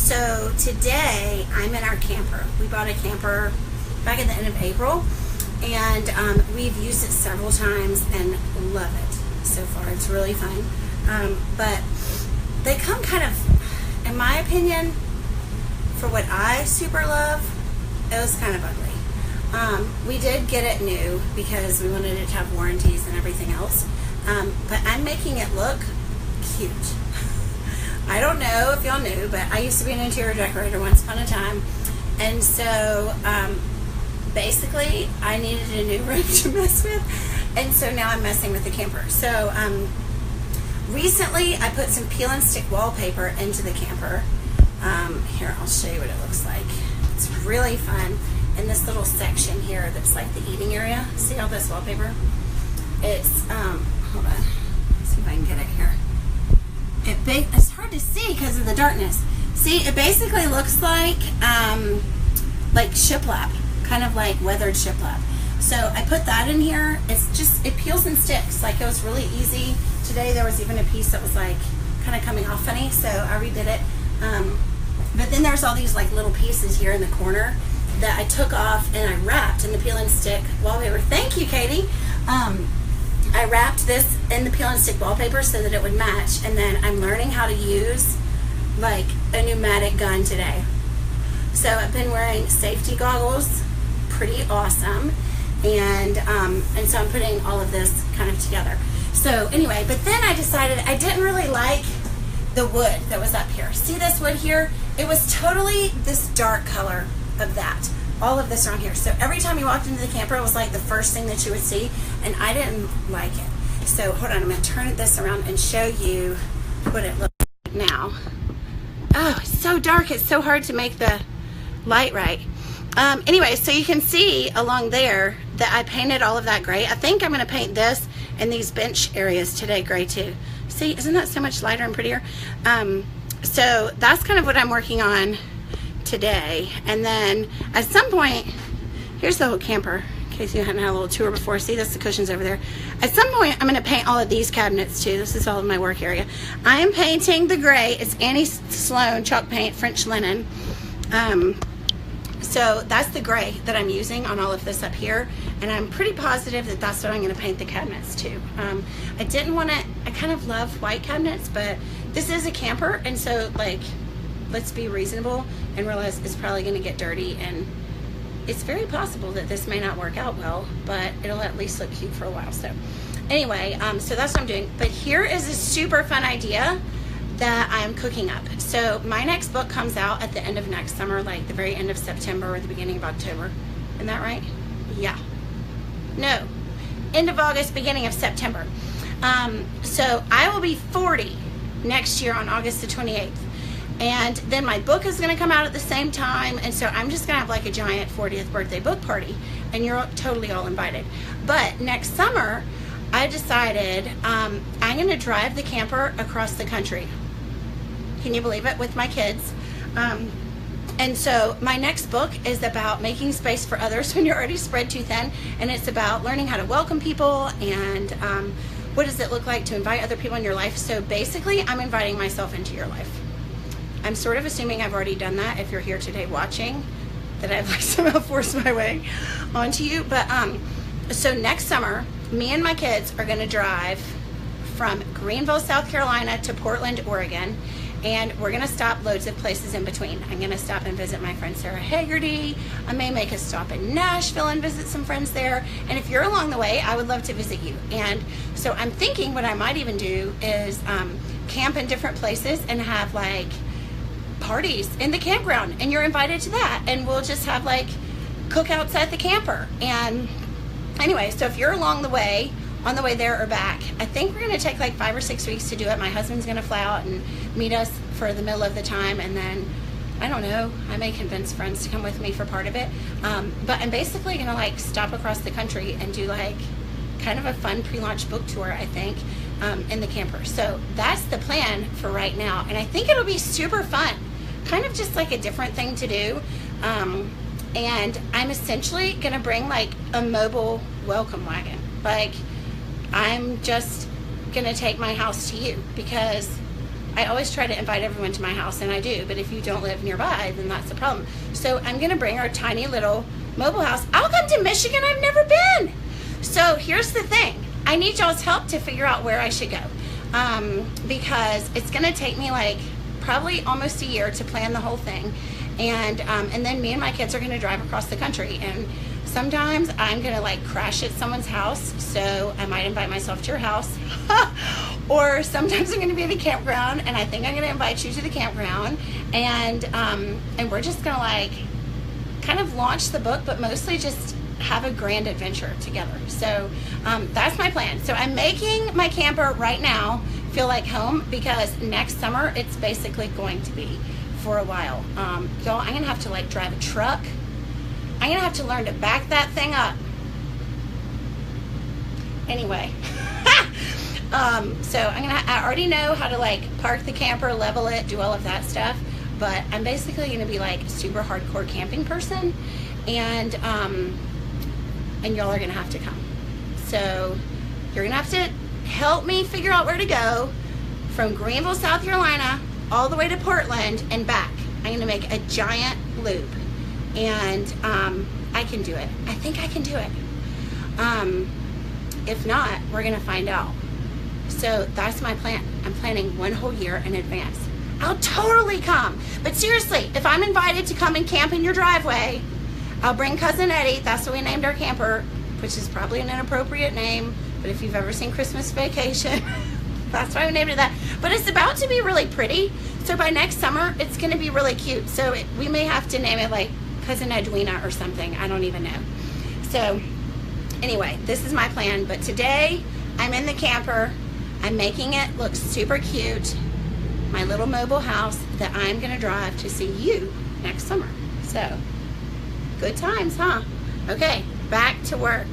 So today I'm in our camper. We bought a camper back at the end of April, and we've used it several times and love it so far. It's really fun. But they come kind of, in my opinion, for what I super love, it was kind of ugly. We did get it new because we wanted it to have warranties and everything else. But I'm making it look cute. I don't know if y'all knew, but I used to be an interior decorator once upon a time. And so basically I needed a new room to mess with. And so now I'm messing with the camper. So recently I put some peel and stick wallpaper into the camper. Here, I'll show you what it looks like. It's really fun. In this little section here that's like the eating area. See all this wallpaper? It's, hold on. Let's see if I can get it here. It's hard to see because of the darkness. See, it basically looks like shiplap, kind of like weathered shiplap. So I put that in here. It's just, it peels and sticks. Like, it was really easy. Today there was even a piece that was like kind of coming off funny, so I redid it. But then there's all these like little pieces here in the corner that I took off and I wrapped in the peel and stick wallpaper. Thank you, Katie. I wrapped this in the peel and stick wallpaper so that it would match, and then I'm learning how to use like a pneumatic gun today. So I've been wearing safety goggles, pretty awesome, and so I'm putting all of this kind of together. So anyway, but then I decided I didn't really like the wood that was up here. See this wood here? It was totally this dark color of that. All of this around here. So every time you walked into the camper, it was like the first thing that you would see, and I didn't like it. So hold on, I'm going to turn this around and show you what it looks like now. Oh, it's so dark. It's so hard to make the light right. Anyway, so you can see along there that I painted all of that gray. I think I'm going to paint this and these bench areas today gray too. See, isn't that so much lighter and prettier? So that's kind of what I'm working on today. And then at some point, here's the whole camper in case you hadn't had a little tour before. See, that's the cushions over there. At some point I'm going to paint all of these cabinets too. This is all of my work area. I am painting the gray. It's Annie Sloan chalk paint French linen. So that's the gray that I'm using on all of this up here, and I'm pretty positive that that's what I'm going to paint the cabinets to. I didn't want to, I kind of love white cabinets, but this is a camper, and so like, let's be reasonable and realize it's probably going to get dirty, and it's very possible that this may not work out well, but it'll at least look cute for a while. So anyway, so that's what I'm doing. But here is a super fun idea that I'm cooking up. So my next book comes out at the end of next summer, like the very end of September or the beginning of October. Isn't that right? Yeah. No. End of August, beginning of September. So I will be 40 next year on August the 28th. And then my book is going to come out at the same time, and so I'm just going to have like a giant 40th birthday book party, and you're totally all invited. But next summer, I decided I'm going to drive the camper across the country. Can you believe it? With my kids. And so my next book is about making space for others when you're already spread too thin, and it's about learning how to welcome people and what does it look like to invite other people in your life. So basically, I'm inviting myself into your life. I'm sort of assuming I've already done that if you're here today watching, that I've like somehow forced my way onto you. But so next summer, me and my kids are going to drive from Greenville, South Carolina to Portland, Oregon, and we're going to stop loads of places in between. I'm going to stop and visit my friend Sarah Haggerty. I may make a stop in Nashville and visit some friends there, and if you're along the way, I would love to visit you. And so I'm thinking what I might even do is camp in different places and have like parties in the campground, and you're invited to that, and we'll just have like cookouts at the camper. And anyway, so if you're along the way, on the way there or back, I think we're going to take like 5 or 6 weeks to do it. My husband's going to fly out and meet us for the middle of the time, and then I don't know, I may convince friends to come with me for part of it. But I'm basically going to like stop across the country and do like kind of a fun pre-launch book tour, I think, in the camper. So that's the plan for right now, and I think it'll be super fun, kind of just like a different thing to do. And I'm essentially gonna bring like a mobile welcome wagon. Like, I'm just gonna take my house to you, because I always try to invite everyone to my house, and I do, but if you don't live nearby, then that's the problem. So I'm gonna bring our tiny little mobile house. I'll come to Michigan, I've never been. So here's the thing. I need y'all's help to figure out where I should go. Because it's gonna take me like probably almost a year to plan the whole thing. And then me and my kids are gonna drive across the country. And sometimes I'm gonna like crash at someone's house, so I might invite myself to your house. Or sometimes I'm gonna be at a campground, and I think I'm gonna invite you to the campground. And we're just gonna like kind of launch the book, but mostly just have a grand adventure together. So that's my plan. So I'm making my camper right now feel like home, because next summer it's basically going to be for a while. Y'all, I'm gonna have to like drive a truck. I'm gonna have to learn to back that thing up. Anyway, so I already know how to like park the camper, level it, do all of that stuff, but I'm basically gonna be like a super hardcore camping person, and y'all are gonna have to come. So you're gonna have to help me figure out where to go from Greenville, South Carolina, all the way to Portland and back. I'm gonna make a giant loop, and I can do it. I think I can do it. If not, we're gonna find out. So that's my plan. I'm planning one whole year in advance. I'll totally come. But seriously, if I'm invited to come and camp in your driveway, I'll bring Cousin Eddie. That's what we named our camper, which is probably an inappropriate name, but if you've ever seen Christmas Vacation, that's why we named it that. But it's about to be really pretty, so by next summer, it's gonna be really cute. So we may have to name it like Cousin Edwina or something, I don't even know. So anyway, this is my plan, but today I'm in the camper. I'm making it look super cute, my little mobile house that I'm gonna drive to see you next summer. So good times, huh? Okay, back to work.